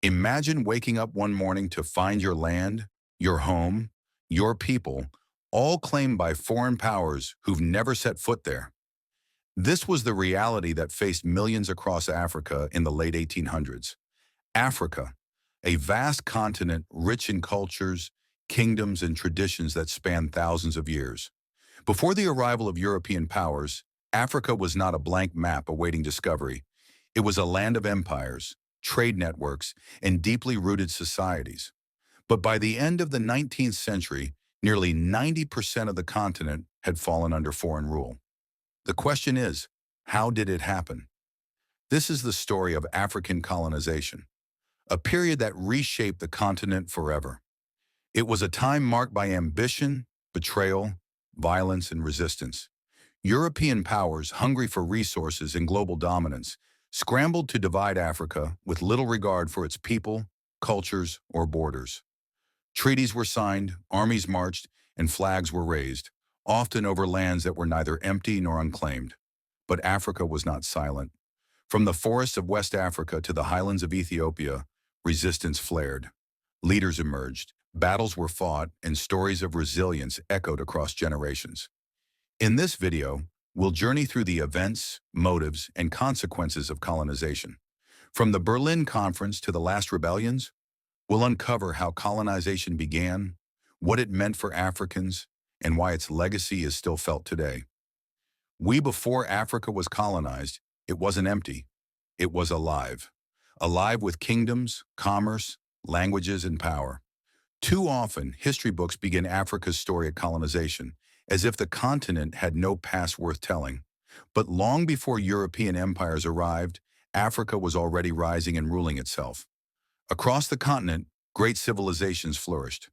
Imagine waking up one morning to find your land, your home, your people, all claimed by foreign powers who've never set foot there. This was the reality that faced millions across Africa in the late 1800s. Africa, a vast continent rich in cultures, kingdoms, and traditions that span thousands of years. Before the arrival of European powers, Africa was not a blank map awaiting discovery. It was a land of empires, trade networks, and deeply rooted societies. But by the end of the 19th century, nearly 90% of the continent had fallen under foreign rule. The question is, how did it happen? This is the story of African colonization, a period that reshaped the continent forever. It was a time marked by ambition, betrayal, violence, and resistance. European powers, hungry for resources and global dominance, scrambled to divide Africa with little regard for its people, cultures, or borders. Treaties were signed, armies marched, and flags were raised, often over lands that were neither empty nor unclaimed. But Africa was not silent. From the forests of West Africa to the highlands of Ethiopia, resistance flared. Leaders emerged, battles were fought, and stories of resilience echoed across generations. In this video, we'll journey through the events, motives, and consequences of colonization. From the Berlin Conference to the last rebellions, we'll uncover how colonization began, what it meant for Africans, and why its legacy is still felt today. Before Africa was colonized, it wasn't empty. It was alive. Alive with kingdoms, commerce, languages, and power. Too often, history books begin Africa's story of colonization as if the continent had no past worth telling. But long before European empires arrived, Africa was already rising and ruling itself. Across the continent, great civilizations flourished.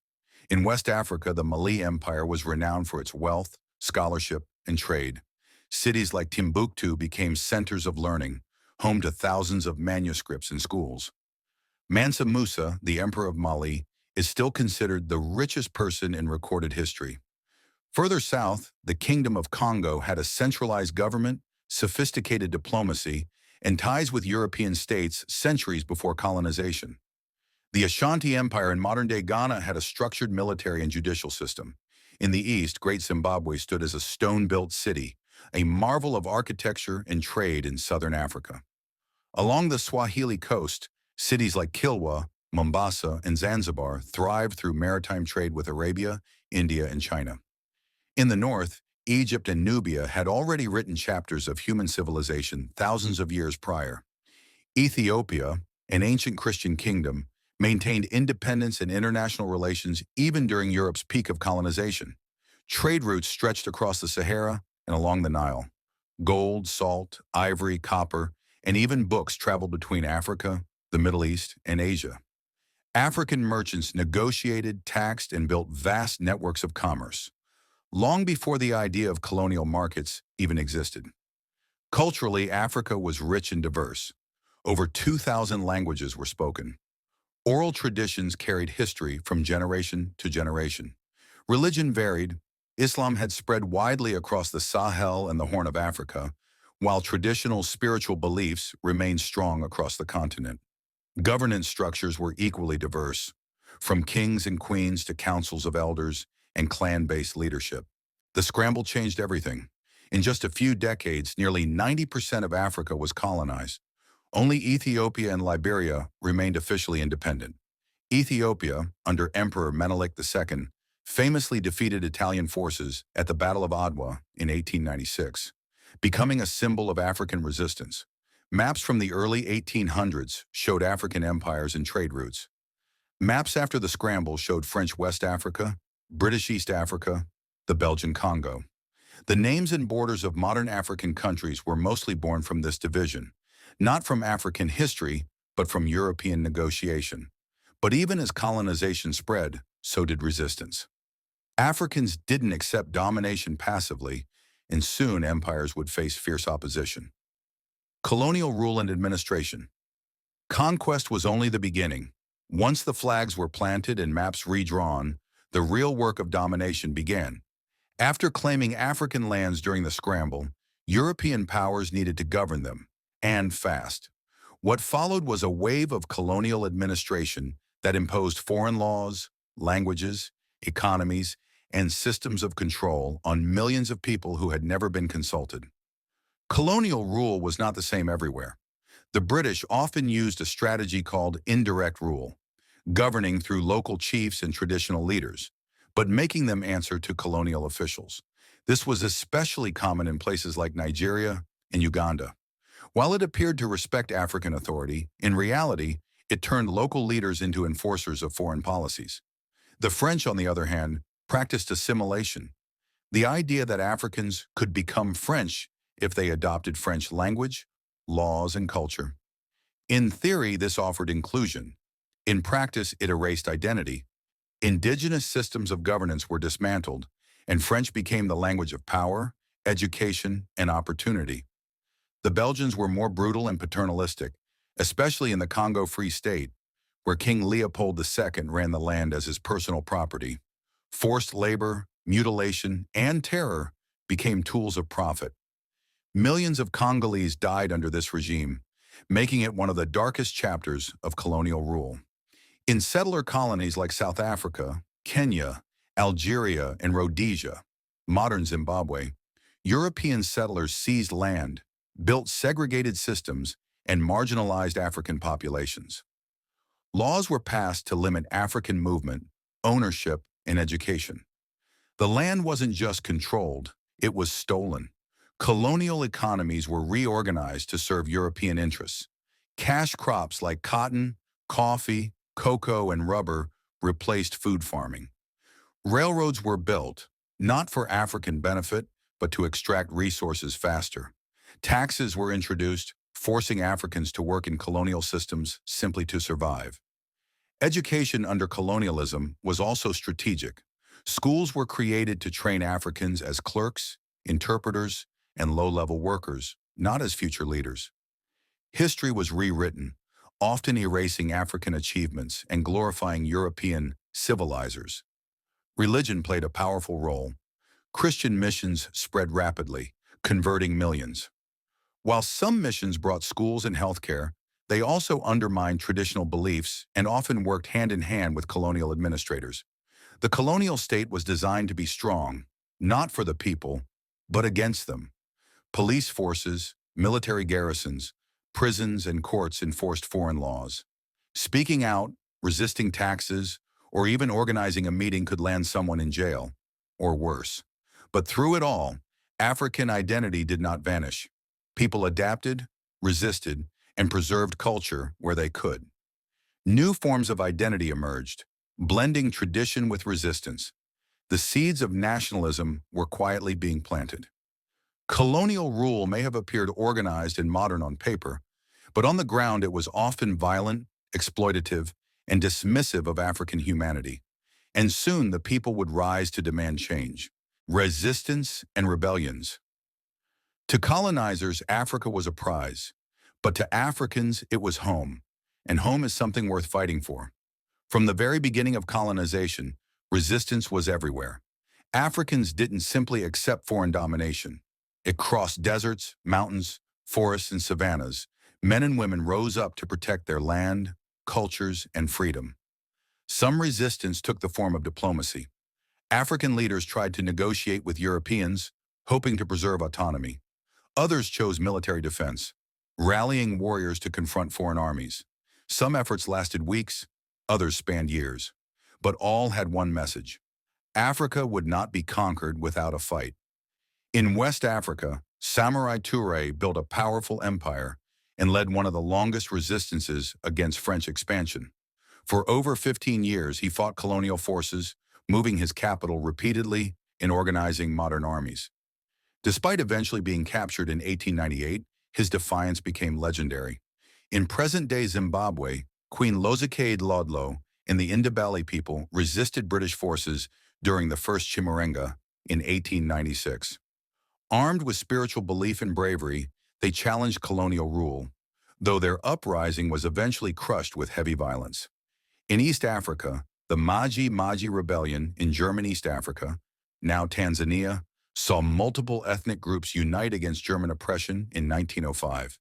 In West Africa, the Mali Empire was renowned for its wealth, scholarship, and trade. Cities like Timbuktu became centers of learning, home to thousands of manuscripts and schools. Mansa Musa, the Emperor of Mali, is still considered the richest person in recorded history. Further south, the Kingdom of Congo had a centralized government, sophisticated diplomacy, and ties with European states centuries before colonization. The Ashanti Empire in modern-day Ghana had a structured military and judicial system. In the east, Great Zimbabwe stood as a stone-built city, a marvel of architecture and trade in southern Africa. Along the Swahili coast, cities like Kilwa, Mombasa, and Zanzibar thrived through maritime trade with Arabia, India, and China. In the north, Egypt and Nubia had already written chapters of human civilization thousands of years prior. Ethiopia, an ancient Christian kingdom, maintained independence and international relations even during Europe's peak of colonization. Trade routes stretched across the Sahara and along the Nile. Gold, salt, ivory, copper, and even books traveled between Africa, the Middle East, and Asia. African merchants negotiated, taxed, and built vast networks of commerce, long before the idea of colonial markets even existed. Culturally, Africa was rich and diverse. Over 2,000 languages were spoken. Oral traditions carried history from generation to generation. Religion varied. Islam had spread widely across the Sahel and the Horn of Africa, while traditional spiritual beliefs remained strong across the continent. Governance structures were equally diverse, from kings and queens to councils of elders and clan-based leadership. The scramble changed everything. In just a few decades, nearly 90% of Africa was colonized. Only Ethiopia and Liberia remained officially independent. Ethiopia, under Emperor Menelik II, famously defeated Italian forces at the Battle of Adwa in 1896, becoming a symbol of African resistance. Maps from the early 1800s showed African empires and trade routes. Maps after the scramble showed French West Africa, British East Africa, the Belgian Congo. The names and borders of modern African countries were mostly born from this division, not from African history, but from European negotiation. But even as colonization spread, so did resistance. Africans didn't accept domination passively, and soon empires would face fierce opposition. Colonial rule and administration. Conquest was only the beginning. Once the flags were planted and maps redrawn, the real work of domination began. After claiming African lands during the scramble, European powers needed to govern them, and fast. What followed was a wave of colonial administration that imposed foreign laws, languages, economies, and systems of control on millions of people who had never been consulted. Colonial rule was not the same everywhere. The British often used a strategy called indirect rule, governing through local chiefs and traditional leaders, but making them answer to colonial officials. This was especially common in places like Nigeria and Uganda. While it appeared to respect African authority, in reality, it turned local leaders into enforcers of foreign policies. The French, on the other hand, practiced assimilation, the idea that Africans could become French if they adopted French language, laws, and culture. In theory, this offered inclusion. In practice, it erased identity. Indigenous systems of governance were dismantled, and French became the language of power, education, and opportunity. The Belgians were more brutal and paternalistic, especially in the Congo Free State, where King Leopold II ran the land as his personal property. Forced labor, mutilation, and terror became tools of profit. Millions of Congolese died under this regime, making it one of the darkest chapters of colonial rule. In settler colonies like South Africa, Kenya, Algeria, and Rhodesia, modern Zimbabwe, European settlers seized land, built segregated systems, and marginalized African populations. Laws were passed to limit African movement, ownership, and education. The land wasn't just controlled, it was stolen. Colonial economies were reorganized to serve European interests. Cash crops like cotton, coffee, cocoa, and rubber replaced food farming. Railroads were built, not for African benefit, but to extract resources faster. Taxes were introduced, forcing Africans to work in colonial systems simply to survive. Education under colonialism was also strategic. Schools were created to train Africans as clerks, interpreters, and low-level workers, not as future leaders. History was rewritten, often erasing African achievements and glorifying European civilizers. Religion played a powerful role. Christian missions spread rapidly, converting millions. While some missions brought schools and healthcare, they also undermined traditional beliefs and often worked hand in hand with colonial administrators. The colonial state was designed to be strong, not for the people, but against them. Police forces, military garrisons, prisons, and courts enforced foreign laws. Speaking out, resisting taxes, or even organizing a meeting could land someone in jail, or worse. But through it all, African identity did not vanish. People adapted, resisted, and preserved culture where they could. New forms of identity emerged, blending tradition with resistance. The seeds of nationalism were quietly being planted. Colonial rule may have appeared organized and modern on paper, but on the ground it was often violent, exploitative, and dismissive of African humanity. And soon the people would rise to demand change. Resistance and rebellions. To colonizers, Africa was a prize, but to Africans, it was home, and home is something worth fighting for. From the very beginning of colonization, resistance was everywhere. Africans didn't simply accept foreign domination. It crossed deserts, mountains, forests, and savannas. Men and women rose up to protect their land, cultures, and freedom. Some resistance took the form of diplomacy. African leaders tried to negotiate with Europeans, hoping to preserve autonomy. Others chose military defense, rallying warriors to confront foreign armies. Some efforts lasted weeks, others spanned years. But all had one message: Africa would not be conquered without a fight. In West Africa, Samurai Touré built a powerful empire and led one of the longest resistances against French expansion. For over 15 years, he fought colonial forces, moving his capital repeatedly and organizing modern armies. Despite eventually being captured in 1898, his defiance became legendary. In present-day Zimbabwe, Queen Lozakade Lodlo and the Ndebele people resisted British forces during the First Chimurenga in 1896. Armed with spiritual belief and bravery, they challenged colonial rule, though their uprising was eventually crushed with heavy violence. In East Africa, the Maji Maji Rebellion in German East Africa, now Tanzania, saw multiple ethnic groups unite against German oppression in 1905.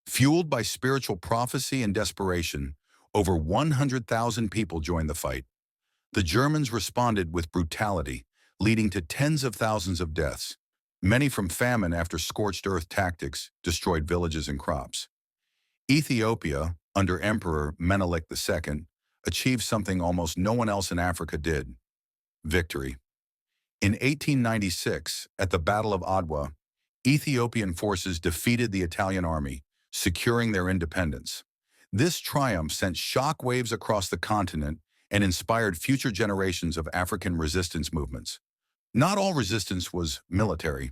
Fueled by spiritual prophecy and desperation, over 100,000 people joined the fight. The Germans responded with brutality, leading to tens of thousands of deaths. Many from famine after scorched earth tactics destroyed villages and crops. Ethiopia, under Emperor Menelik II, achieved something almost no one else in Africa did: victory. In 1896, at the Battle of Adwa, Ethiopian forces defeated the Italian army, securing their independence. This triumph sent shockwaves across the continent and inspired future generations of African resistance movements. Not all resistance was military.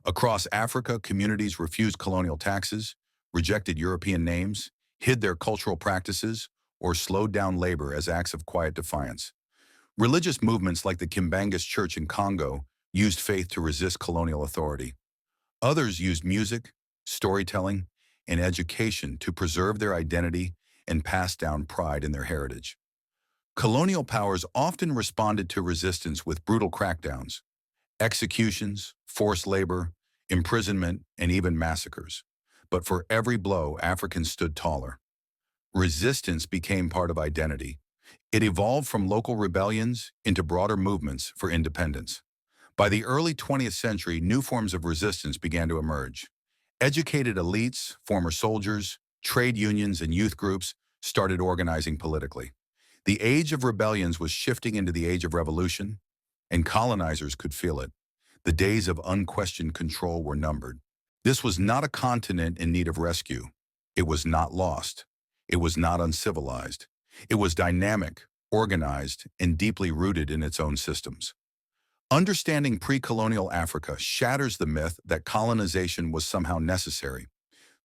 Across Africa, communities refused colonial taxes, rejected European names, hid their cultural practices, or slowed down labor as acts of quiet defiance. Religious movements like the Kimbangas Church in Congo used faith to resist colonial authority. Others used music, storytelling, and education to preserve their identity and pass down pride in their heritage. Colonial powers often responded to resistance with brutal crackdowns: executions, forced labor, imprisonment, and even massacres. But for every blow, Africans stood taller. Resistance became part of identity. It evolved from local rebellions into broader movements for independence. By the early 20th century, new forms of resistance began to emerge. Educated elites, former soldiers, trade unions, and youth groups started organizing politically. The age of rebellions was shifting into the age of revolution, and colonizers could feel it. The days of unquestioned control were numbered. This was not a continent in need of rescue. It was not lost. It was not uncivilized. It was dynamic, organized, and deeply rooted in its own systems. Understanding pre-colonial Africa shatters the myth that colonization was somehow necessary.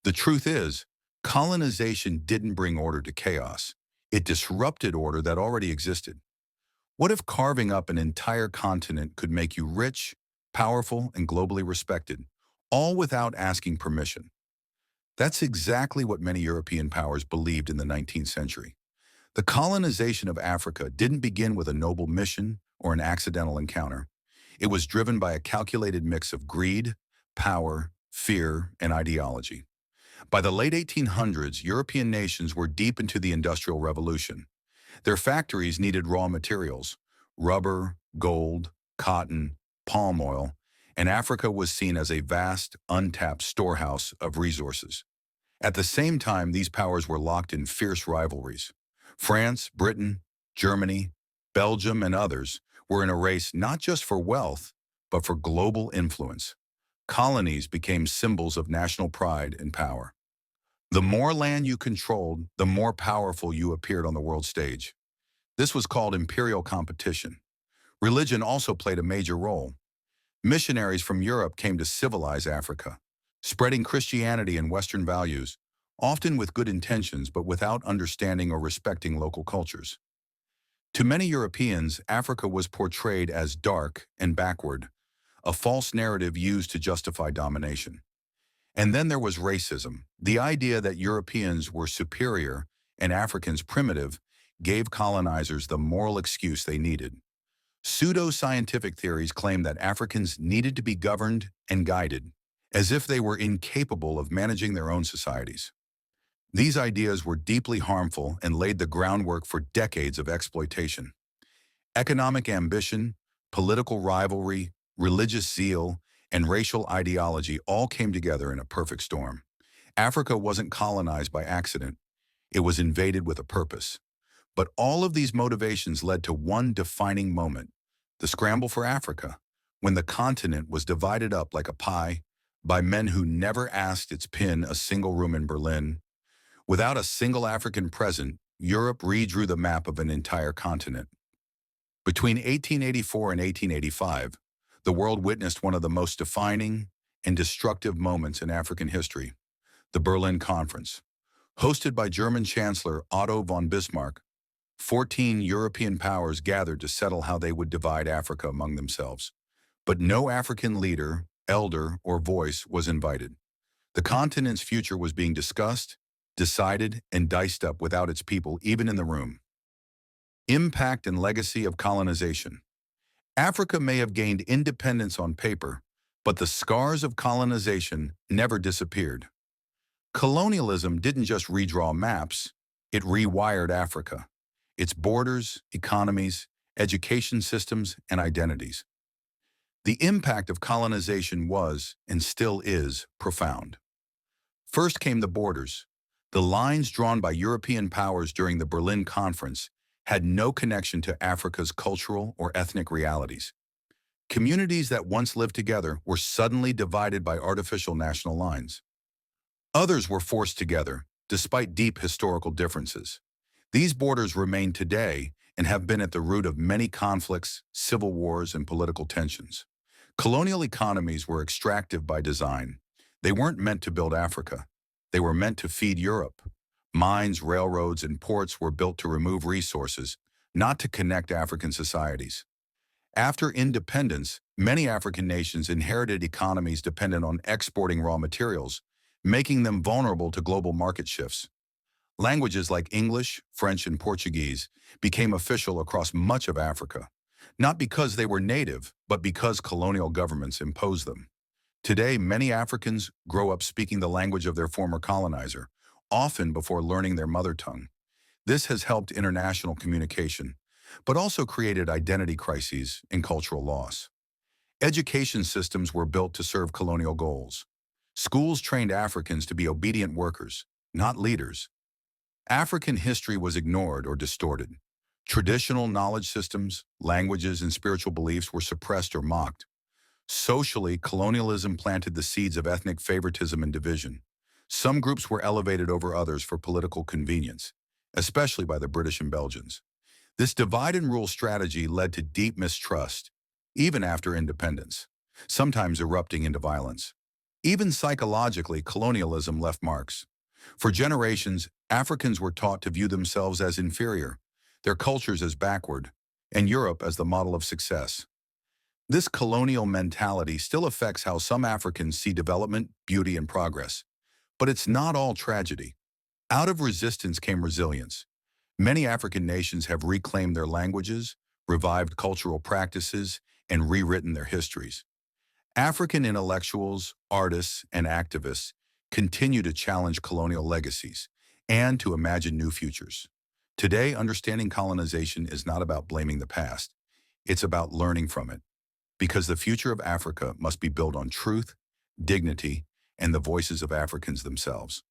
The truth is, colonization didn't bring order to chaos. It disrupted order that already existed. What if carving up an entire continent could make you rich, powerful, and globally respected, all without asking permission? That's exactly what many European powers believed in the 19th century. The colonization of Africa didn't begin with a noble mission or an accidental encounter. It was driven by a calculated mix of greed, power, fear, and ideology. By the late 1800s, European nations were deep into the Industrial Revolution. Their factories needed raw materials: rubber, gold, cotton, palm oil, and Africa was seen as a vast, untapped storehouse of resources. At the same time, these powers were locked in fierce rivalries. France, Britain, Germany, Belgium, and others were in a race not just for wealth, but for global influence. Colonies became symbols of national pride and power. The more land you controlled, the more powerful you appeared on the world stage. This was called imperial competition. Religion also played a major role. Missionaries from Europe came to civilize Africa, spreading Christianity and Western values, often with good intentions but without understanding or respecting local cultures. To many Europeans, Africa was portrayed as dark and backward, a false narrative used to justify domination. And then there was racism. The idea that Europeans were superior and Africans primitive gave colonizers the moral excuse they needed. Pseudo-scientific theories claim that Africans needed to be governed and guided, as if they were incapable of managing their own societies. These ideas were deeply harmful and laid the groundwork for decades of exploitation. Economic ambition, political rivalry, religious zeal, and racial ideology all came together in a perfect storm. Africa wasn't colonized by accident. It was invaded with a purpose. But all of these motivations led to one defining moment: the scramble for Africa, when the continent was divided up like a pie by men who never asked its pin a single room in Berlin. Without a single African present, Europe redrew the map of an entire continent. Between 1884 and 1885, the world witnessed one of the most defining and destructive moments in African history: the Berlin Conference. Hosted by German Chancellor Otto von Bismarck, 14 European powers gathered to settle how they would divide Africa among themselves. But no African leader, elder, or voice was invited. The continent's future was being discussed, decided, and diced up without its people even in the room. Impact and legacy of colonization. Africa may have gained independence on paper, but the scars of colonization never disappeared. Colonialism didn't just redraw maps, it rewired Africa, its borders, economies, education systems, and identities. The impact of colonization was, and still is, profound. First came the borders. The lines drawn by European powers during the Berlin Conference had no connection to Africa's cultural or ethnic realities. Communities that once lived together were suddenly divided by artificial national lines. Others were forced together, despite deep historical differences. These borders remain today and have been at the root of many conflicts, civil wars, and political tensions. Colonial economies were extractive by design. They weren't meant to build Africa. They were meant to feed Europe. Mines, railroads, and ports were built to remove resources, not to connect African societies. After independence, many African nations inherited economies dependent on exporting raw materials, making them vulnerable to global market shifts. Languages like English, French, and Portuguese became official across much of Africa, not because they were native, but because colonial governments imposed them. Today, many Africans grow up speaking the language of their former colonizer, often before learning their mother tongue. This has helped international communication, but also created identity crises and cultural loss. Education systems were built to serve colonial goals. Schools trained Africans to be obedient workers, not leaders. African history was ignored or distorted. Traditional knowledge systems, languages, and spiritual beliefs were suppressed or mocked. Socially, colonialism planted the seeds of ethnic favoritism and division. Some groups were elevated over others for political convenience, especially by the British and Belgians. This divide and rule strategy led to deep mistrust, even after independence, sometimes erupting into violence. Even psychologically, colonialism left marks. For generations, Africans were taught to view themselves as inferior, their cultures as backward, and Europe as the model of success. This colonial mentality still affects how some Africans see development, beauty, and progress. But it's not all tragedy. Out of resistance came resilience. Many African nations have reclaimed their languages, revived cultural practices, and rewritten their histories. African intellectuals, artists, and activists continue to challenge colonial legacies and to imagine new futures. Today, understanding colonization is not about blaming the past. It's about learning from it, because the future of Africa must be built on truth, dignity, and the voices of Africans themselves.